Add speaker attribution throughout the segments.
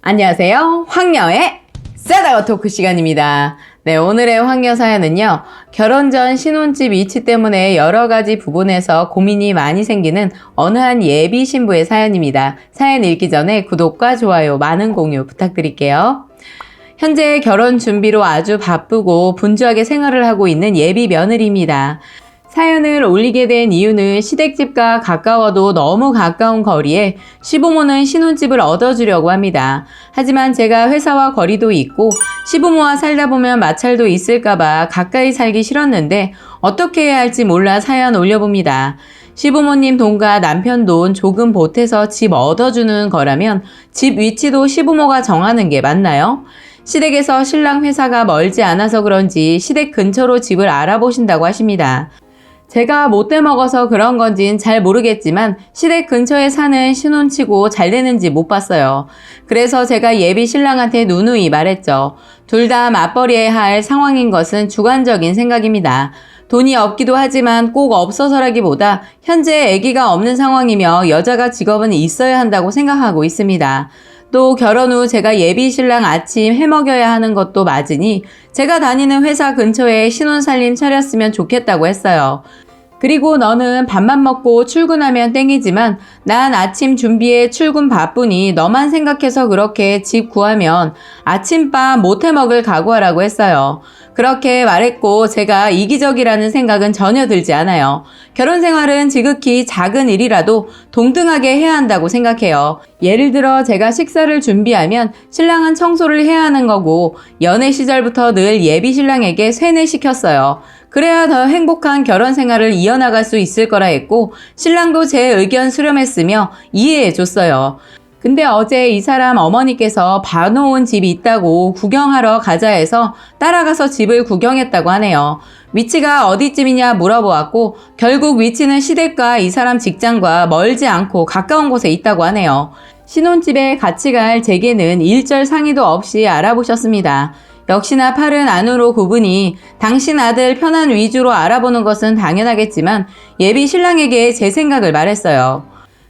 Speaker 1: 안녕하세요. 황녀의 싸다가 토크 시간입니다. 네, 오늘의 황녀 사연은요. 결혼 전 신혼집 위치 때문에 여러 가지 부분에서 고민이 많이 생기는 어느 한 예비 신부의 사연입니다. 사연 읽기 전에 구독과 좋아요, 많은 공유 부탁드릴게요. 현재 결혼 준비로 아주 바쁘고 분주하게 생활을 하고 있는 예비 며느리입니다. 사연을 올리게 된 이유는 시댁집과 가까워도 너무 가까운 거리에 시부모는 신혼집을 얻어주려고 합니다. 하지만 제가 회사와 거리도 있고 시부모와 살다 보면 마찰도 있을까봐 가까이 살기 싫었는데 어떻게 해야 할지 몰라 사연 올려봅니다. 시부모님 돈과 남편 돈 조금 보태서 집 얻어주는 거라면 집 위치도 시부모가 정하는 게 맞나요? 시댁에서 신랑 회사가 멀지 않아서 그런지 시댁 근처로 집을 알아보신다고 하십니다. 제가 못돼 먹어서 그런 건진 잘 모르겠지만 시댁 근처에 사는 신혼치고 잘 되는지 못 봤어요. 그래서 제가 예비 신랑한테 누누이 말했죠. 둘 다 맞벌이해야 할 상황인 것은 주관적인 생각입니다. 돈이 없기도 하지만 꼭 없어서라기보다 현재 아기가 없는 상황이며 여자가 직업은 있어야 한다고 생각하고 있습니다. 또 결혼 후 제가 예비 신랑 아침 해먹여야 하는 것도 맞으니 제가 다니는 회사 근처에 신혼살림 차렸으면 좋겠다고 했어요. 그리고 너는 밥만 먹고 출근하면 땡이지만 난 아침 준비에 출근 바쁘니 너만 생각해서 그렇게 집 구하면 아침밥 못 해먹을 각오하라고 했어요. 그렇게 말했고 제가 이기적이라는 생각은 전혀 들지 않아요. 결혼 생활은 지극히 작은 일이라도 동등하게 해야 한다고 생각해요. 예를 들어 제가 식사를 준비하면 신랑은 청소를 해야 하는 거고 연애 시절부터 늘 예비 신랑에게 세뇌시켰어요. 그래야 더 행복한 결혼 생활을 이어나갈 수 있을 거라 했고 신랑도 제 의견 수렴했으며 이해해줬어요. 근데 어제 이 사람 어머니께서 봐놓은 집이 있다고 구경하러 가자 해서 따라가서 집을 구경했다고 하네요. 위치가 어디쯤이냐 물어보았고 결국 위치는 시댁과 이 사람 직장과 멀지 않고 가까운 곳에 있다고 하네요. 신혼집에 같이 갈 제게는 일절 상의도 없이 알아보셨습니다. 역시나 팔은 안으로 굽으니 당신 아들 편한 위주로 알아보는 것은 당연하겠지만 예비 신랑에게 제 생각을 말했어요.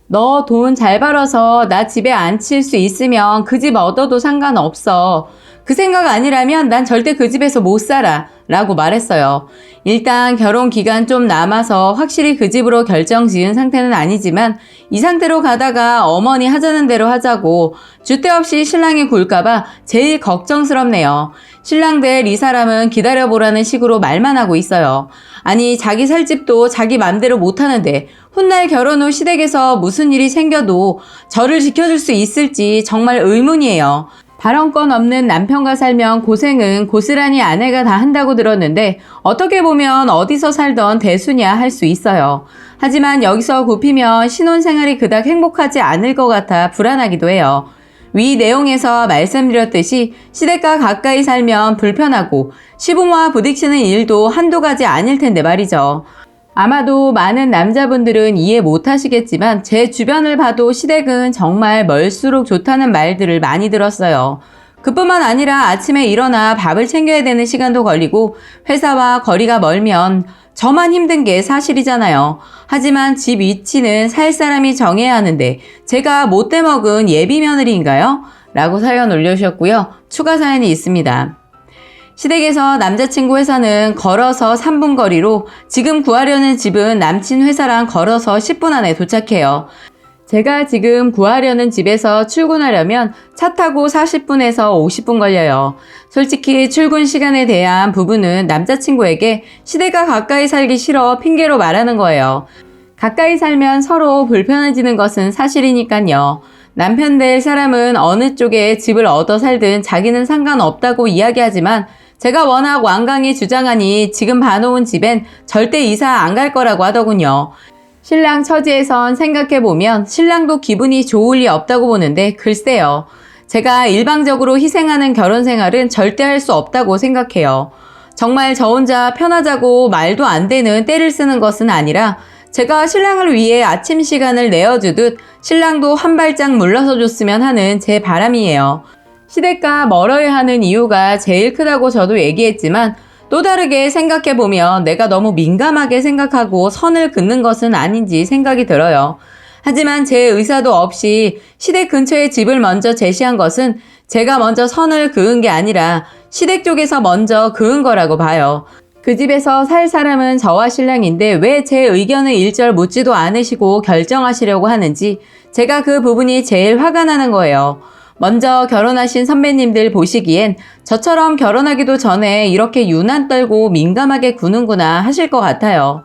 Speaker 1: 너 돈 잘 벌어서 나 집에 앉힐 수 있으면 그 집 얻어도 상관없어. 그 생각 아니라면 난 절대 그 집에서 못 살아. 라고 말했어요. 일단 결혼 기간 좀 남아서 확실히 그 집으로 결정 지은 상태는 아니지만 이 상태로 가다가 어머니 하자는 대로 하자고 주대 없이 신랑이 굴까봐 제일 걱정스럽네요. 신랑들 이 사람은 기다려보라는 식으로 말만 하고 있어요. 아니 자기 살 집도 자기 맘대로 못하는데 훗날 결혼 후 시댁에서 무슨 일이 생겨도 저를 지켜줄 수 있을지 정말 의문이에요. 발언권 없는 남편과 살면 고생은 고스란히 아내가 다 한다고 들었는데 어떻게 보면 어디서 살던 대수냐 할 수 있어요. 하지만 여기서 굽히면 신혼생활이 그닥 행복하지 않을 것 같아 불안하기도 해요. 위 내용에서 말씀드렸듯이 시댁과 가까이 살면 불편하고 시부모와 부딪히는 일도 한두 가지 아닐 텐데 말이죠. 아마도 많은 남자분들은 이해 못하시겠지만 제 주변을 봐도 시댁은 정말 멀수록 좋다는 말들을 많이 들었어요. 그뿐만 아니라 아침에 일어나 밥을 챙겨야 되는 시간도 걸리고 회사와 거리가 멀면 저만 힘든 게 사실이잖아요. 하지만 집 위치는 살 사람이 정해야 하는데 제가 못돼 먹은 예비 며느리인가요? 라고 사연 올려주셨고요. 추가 사연이 있습니다. 시댁에서 남자친구 회사는 걸어서 3분 거리로 지금 구하려는 집은 남친 회사랑 걸어서 10분 안에 도착해요. 제가 지금 구하려는 집에서 출근하려면 차 타고 40분에서 50분 걸려요. 솔직히 출근 시간에 대한 부분은 남자친구에게 시댁과 가까이 살기 싫어 핑계로 말하는 거예요. 가까이 살면 서로 불편해지는 것은 사실이니까요. 남편 될 사람은 어느 쪽에 집을 얻어 살든 자기는 상관없다고 이야기하지만 제가 워낙 완강히 주장하니 지금 봐놓은 집엔 절대 이사 안 갈 거라고 하더군요. 신랑 처지에선 생각해보면 신랑도 기분이 좋을 리 없다고 보는데 글쎄요. 제가 일방적으로 희생하는 결혼 생활은 절대 할 수 없다고 생각해요. 정말 저 혼자 편하자고 말도 안 되는 때를 쓰는 것은 아니라 제가 신랑을 위해 아침 시간을 내어주듯 신랑도 한 발짝 물러서 줬으면 하는 제 바람이에요. 시댁과 멀어야 하는 이유가 제일 크다고 저도 얘기했지만 또 다르게 생각해보면 내가 너무 민감하게 생각하고 선을 긋는 것은 아닌지 생각이 들어요. 하지만 제 의사도 없이 시댁 근처에 집을 먼저 제시한 것은 제가 먼저 선을 그은 게 아니라 시댁 쪽에서 먼저 그은 거라고 봐요. 그 집에서 살 사람은 저와 신랑인데 왜 제 의견을 일절 묻지도 않으시고 결정하시려고 하는지 제가 그 부분이 제일 화가 나는 거예요. 먼저 결혼하신 선배님들 보시기엔 저처럼 결혼하기도 전에 이렇게 유난 떨고 민감하게 구는구나 하실 것 같아요.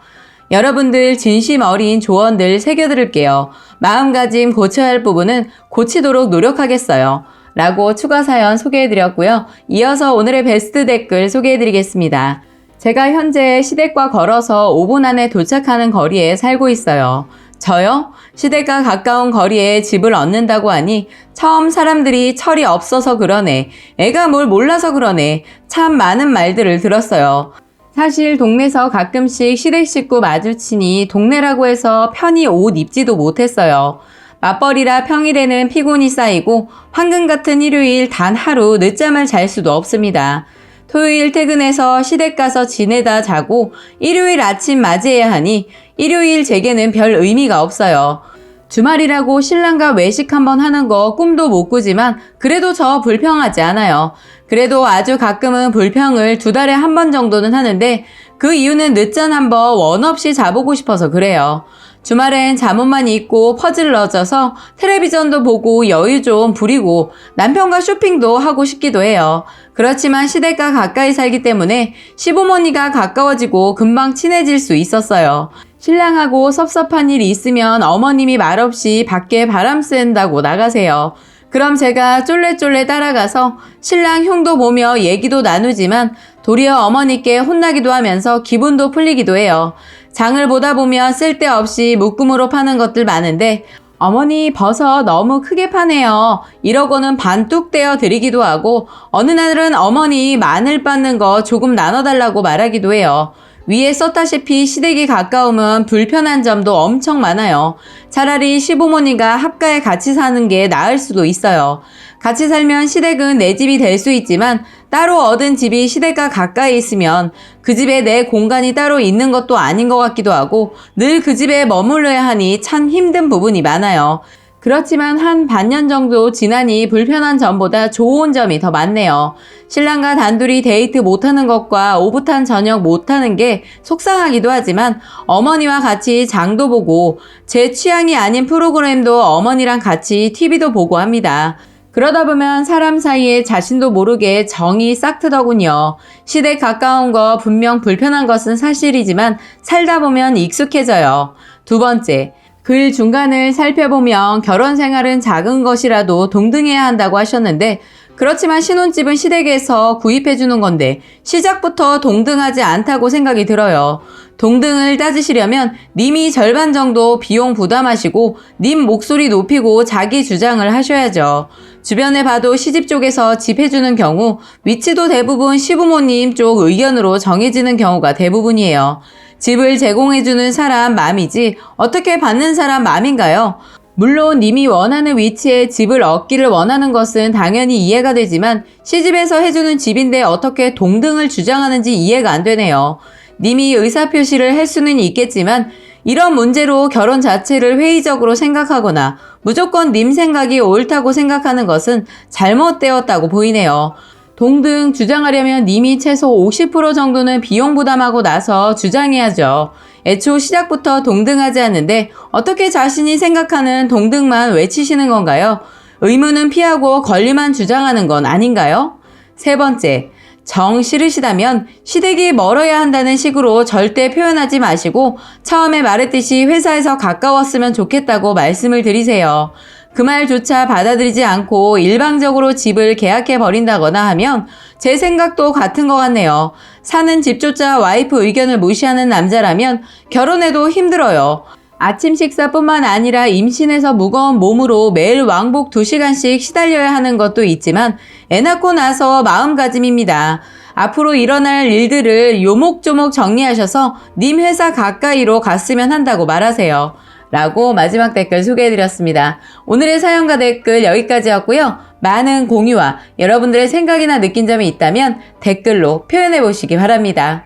Speaker 1: 여러분들 진심 어린 조언들 새겨들을게요. 마음가짐 고쳐야 할 부분은 고치도록 노력하겠어요. 라고 추가 사연 소개해드렸고요. 이어서 오늘의 베스트 댓글 소개해드리겠습니다. 제가 현재 시댁과 걸어서 5분 안에 도착하는 거리에 살고 있어요. 저요? 시댁과 가까운 거리에 집을 얻는다고 하니 처음 사람들이 철이 없어서 그러네. 애가 뭘 몰라서 그러네. 참 많은 말들을 들었어요. 사실 동네에서 가끔씩 시댁 식구 마주치니 동네라고 해서 편히 옷 입지도 못했어요. 맞벌이라 평일에는 피곤이 쌓이고 황금 같은 일요일 단 하루 늦잠을 잘 수도 없습니다. 토요일 퇴근해서 시댁 가서 지내다 자고 일요일 아침 맞이해야 하니 일요일 제게는 별 의미가 없어요. 주말이라고 신랑과 외식 한번 하는 거 꿈도 못 꾸지만 그래도 저 불평하지 않아요. 그래도 아주 가끔은 불평을 2달에 한 번 정도는 하는데 그 이유는 늦잠 한번 원 없이 자보고 싶어서 그래요. 주말엔 잠옷만 입고 퍼즐 넣어져서 텔레비전도 보고 여유 좀 부리고 남편과 쇼핑도 하고 싶기도 해요. 그렇지만 시댁과 가까이 살기 때문에 시부모니가 가까워지고 금방 친해질 수 있었어요. 신랑하고 섭섭한 일이 있으면 어머님이 말없이 밖에 바람 쐰다고 나가세요. 그럼 제가 쫄래쫄래 따라가서 신랑 흉도 보며 얘기도 나누지만 도리어 어머니께 혼나기도 하면서 기분도 풀리기도 해요. 장을 보다 보면 쓸데없이 묶음으로 파는 것들 많은데 어머니 버섯 너무 크게 파네요. 이러고는 반뚝 떼어 드리기도 하고 어느 날은 어머니 마늘 빻는 거 조금 나눠달라고 말하기도 해요. 위에 썼다시피 시댁이 가까우면 불편한 점도 엄청 많아요. 차라리 시부모니가 합가에 같이 사는 게 나을 수도 있어요. 같이 살면 시댁은 내 집이 될 수 있지만 따로 얻은 집이 시댁과 가까이 있으면 그 집에 내 공간이 따로 있는 것도 아닌 것 같기도 하고 늘 그 집에 머물러야 하니 참 힘든 부분이 많아요. 그렇지만 한 반년 정도 지나니 불편한 점보다 좋은 점이 더 많네요. 신랑과 단둘이 데이트 못하는 것과 오붓한 저녁 못하는 게 속상하기도 하지만 어머니와 같이 장도 보고 제 취향이 아닌 프로그램도 어머니랑 같이 TV도 보고 합니다. 그러다 보면 사람 사이에 자신도 모르게 정이 싹 트더군요. 시댁 가까운 거 분명 불편한 것은 사실이지만 살다 보면 익숙해져요. 2번째. 글 중간을 살펴보면 결혼 생활은 작은 것이라도 동등해야 한다고 하셨는데 그렇지만 신혼집은 시댁에서 구입해주는 건데 시작부터 동등하지 않다고 생각이 들어요. 동등을 따지시려면 님이 절반 정도 비용 부담하시고 님 목소리 높이고 자기 주장을 하셔야죠. 주변에 봐도 시집 쪽에서 집 해주는 경우 위치도 대부분 시부모님 쪽 의견으로 정해지는 경우가 대부분이에요. 집을 제공해주는 사람 맘이지 어떻게 받는 사람 맘인가요? 물론 님이 원하는 위치에 집을 얻기를 원하는 것은 당연히 이해가 되지만 시집에서 해주는 집인데 어떻게 동등을 주장하는지 이해가 안 되네요. 님이 의사표시를 할 수는 있겠지만 이런 문제로 결혼 자체를 회의적으로 생각하거나 무조건 님 생각이 옳다고 생각하는 것은 잘못되었다고 보이네요. 동등 주장하려면 님이 최소 50% 정도는 비용 부담하고 나서 주장해야죠. 애초 시작부터 동등하지 않는데 어떻게 자신이 생각하는 동등만 외치시는 건가요? 의무는 피하고 권리만 주장하는 건 아닌가요? 3번째, 정 싫으시다면 시댁이 멀어야 한다는 식으로 절대 표현하지 마시고 처음에 말했듯이 회사에서 가까웠으면 좋겠다고 말씀을 드리세요. 그 말조차 받아들이지 않고 일방적으로 집을 계약해버린다거나 하면 제 생각도 같은 것 같네요. 사는 집조차 와이프 의견을 무시하는 남자라면 결혼해도 힘들어요. 아침 식사뿐만 아니라 임신해서 무거운 몸으로 매일 왕복 2시간씩 시달려야 하는 것도 있지만 애 낳고 나서 마음가짐입니다. 앞으로 일어날 일들을 요목조목 정리하셔서 님 회사 가까이로 갔으면 한다고 말하세요. 라고 마지막 댓글 소개해드렸습니다. 오늘의 사연과 댓글 여기까지였고요. 많은 공유와 여러분들의 생각이나 느낀 점이 있다면 댓글로 표현해보시기 바랍니다.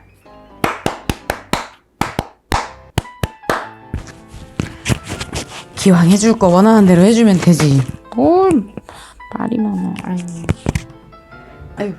Speaker 1: 기왕 해줄 거 원하는 대로 해주면 되지. 뭘 말이 많아. 아유.